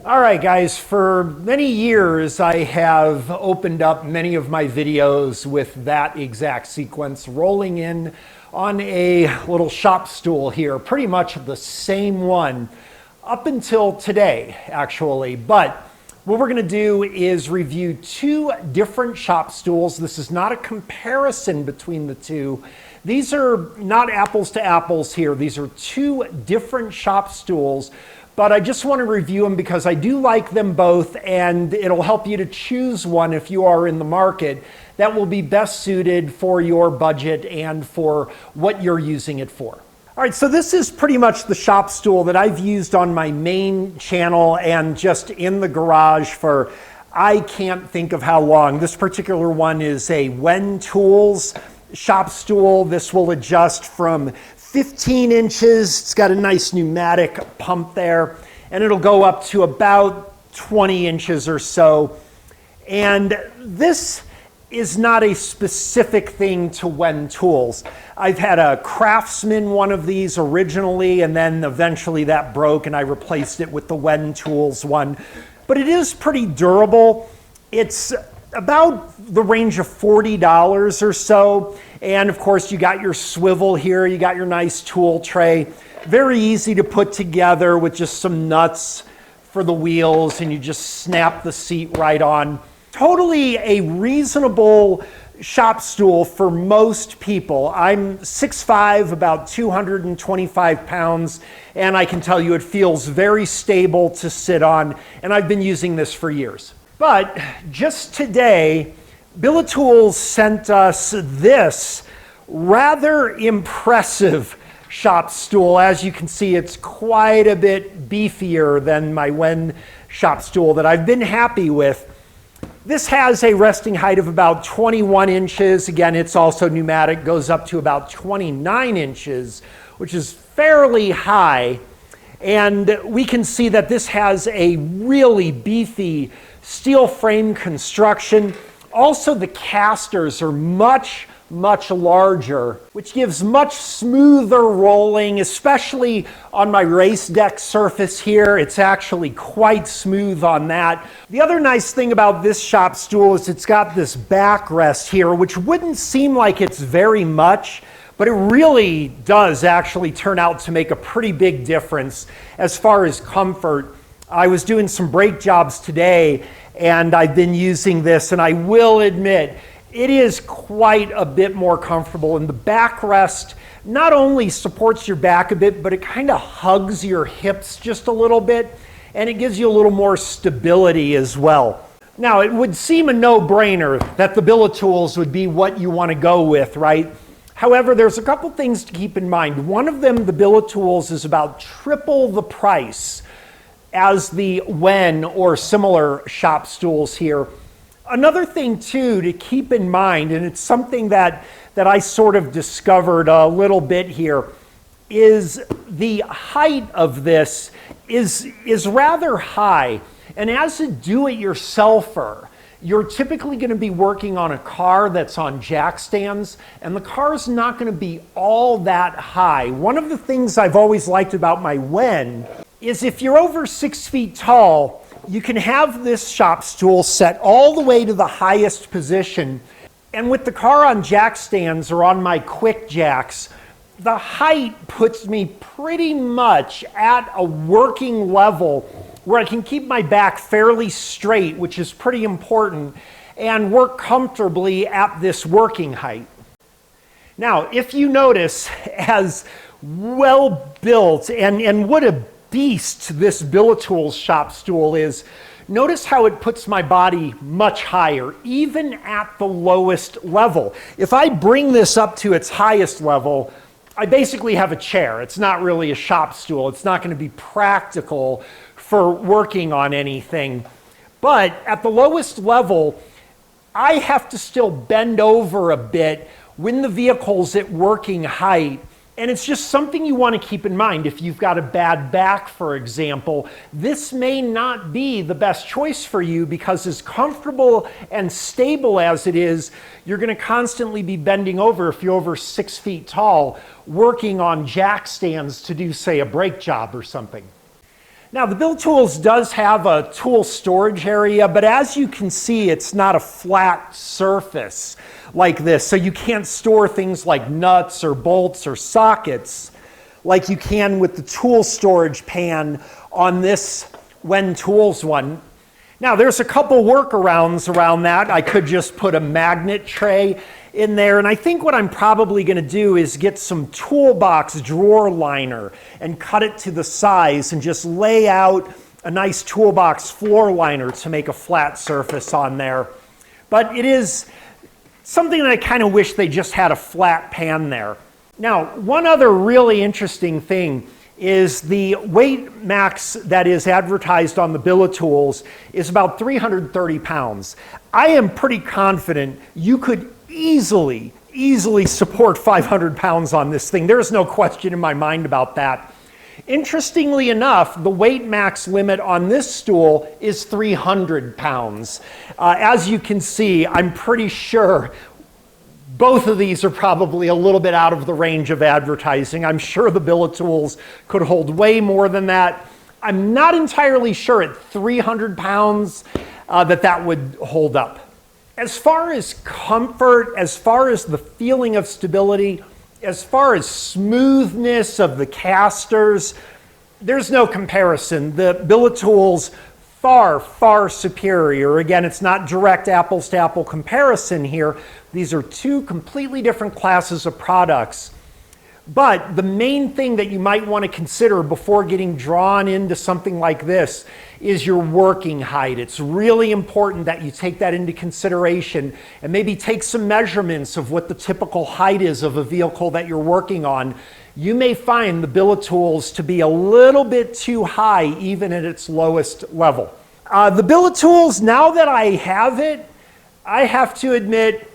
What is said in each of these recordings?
All right, guys, for many years I have opened up many of my videos with that exact sequence, rolling in on a little shop stool here, pretty much the same one up until today, actually. But what we're going to do is review two different shop stools. This is not a comparison between the two. These are not apples to apples here. These are two different shop stools. But I just want to review them because I do like them both, and it'll help you to choose one if you are in the market that will be best suited for your budget and for what you're using it for. All right, so this is pretty much the shop stool that I've used on my main channel and just in the garage for I can't think of how long. This particular one is a Wen Tools shop stool. This will adjust from 15 inches. It's got a nice pneumatic pump there, and it'll go up to about 20 inches or so. And this is not a specific thing to Wen Tools. I've had a Craftsman one of these originally, and then eventually that broke and I replaced it with the Wen Tools one. But it is pretty durable. It's about the range of $40 or so. And of course, you got your swivel here, you got your nice tool tray. Very easy to put together with just some nuts for the wheels, and you just snap the seat right on. Totally a reasonable shop stool for most people. I'm 6'5", about 225 pounds, and I can tell you it feels very stable to sit on, and I've been using this for years. But just today, Bilitools sent us this rather impressive shop stool. As you can see, it's quite a bit beefier than my Wen shop stool that I've been happy with. This has a resting height of about 21 inches. Again, it's also pneumatic, goes up to about 29 inches, which is fairly high. And we can see that this has a really beefy steel frame construction. Also, the casters are much larger, which gives much smoother rolling, especially on my race deck surface here. It's actually quite smooth on that. The other nice thing about this shop stool is it's got this backrest here, which wouldn't seem like it's very much, but it really does actually turn out to make a pretty big difference as far as comfort. I was doing some brake jobs today, and I've been using this, and I will admit, it is quite a bit more comfortable. And the backrest not only supports your back a bit, but it kind of hugs your hips just a little bit, and it gives you a little more stability as well. Now, it would seem a no-brainer that the Bilitools would be what you want to go with, right? However, there's a couple things to keep in mind. One of them, the Bilitools, is about triple the price as the Wen or similar shop stools here. Another thing too to keep in mind, and it's something that I sort of discovered a little bit here, is the height of this is rather high. And as a do-it-yourselfer, you're typically going to be working on a car that's on jack stands, and the car is not going to be all that high. One of the things I've always liked about my Wen is if you're over 6 feet tall, you can have this shop stool set all the way to the highest position. And with the car on jack stands or on my quick jacks, the height puts me pretty much at a working level where I can keep my back fairly straight, which is pretty important, and work comfortably at this working height. Now, if you notice, as well built and what a beast this Bilitools shop stool is, notice how it puts my body much higher, even at the lowest level. If I bring this up to its highest level, I basically have a chair. It's not really a shop stool. It's not going to be practical for working on anything. But at the lowest level, I have to still bend over a bit when the vehicle's at working height. And it's just something you want to keep in mind. If you've got a bad back, for example, this may not be the best choice for you because as comfortable and stable as it is, you're going to constantly be bending over if you're over 6 feet tall, working on jack stands to do, say, a brake job or something. Now, the Bilitools does have a tool storage area, but as you can see, it's not a flat surface like this. So you can't store things like nuts or bolts or sockets like you can with the tool storage pan on this Wen Tools one. Now, there's a couple workarounds around that. I could just put a magnet tray in there, and I think what I'm probably going to do is get some toolbox drawer liner and cut it to the size and just lay out a nice toolbox floor liner to make a flat surface on there. But it is something that I kind of wish they just had a flat pan there. Now, one other really interesting thing is the weight max that is advertised on the Bilitools is about 330 pounds. I am pretty confident you could easily support 500 pounds on this thing. There's no question in my mind about that. Interestingly enough, the weight max limit on this stool is 300 pounds. As you can see, I'm pretty sure both of these are probably a little bit out of the range of advertising. I'm sure the Bilitools could hold way more than that. I'm not entirely sure at 300 pounds that would hold up. As far as comfort, as far as the feeling of stability, as far as smoothness of the casters, there's no comparison. The Bilitools far superior. Again, it's not direct apples to apple comparison here. These are two completely different classes of products. But the main thing that you might want to consider before getting drawn into something like this is your working height. It's really important that you take that into consideration and maybe take some measurements of what the typical height is of a vehicle that you're working on. You may find the Bilitools to be a little bit too high even at its lowest level. The Bilitools, now that I have it, I have to admit,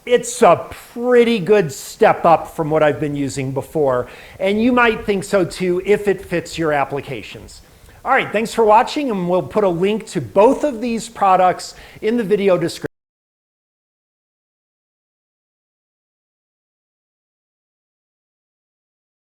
it's a pretty good step up from what I've been using before, and you might think so too if it fits your applications. All right, thanks for watching, and we'll put a link to both of these products in the video description.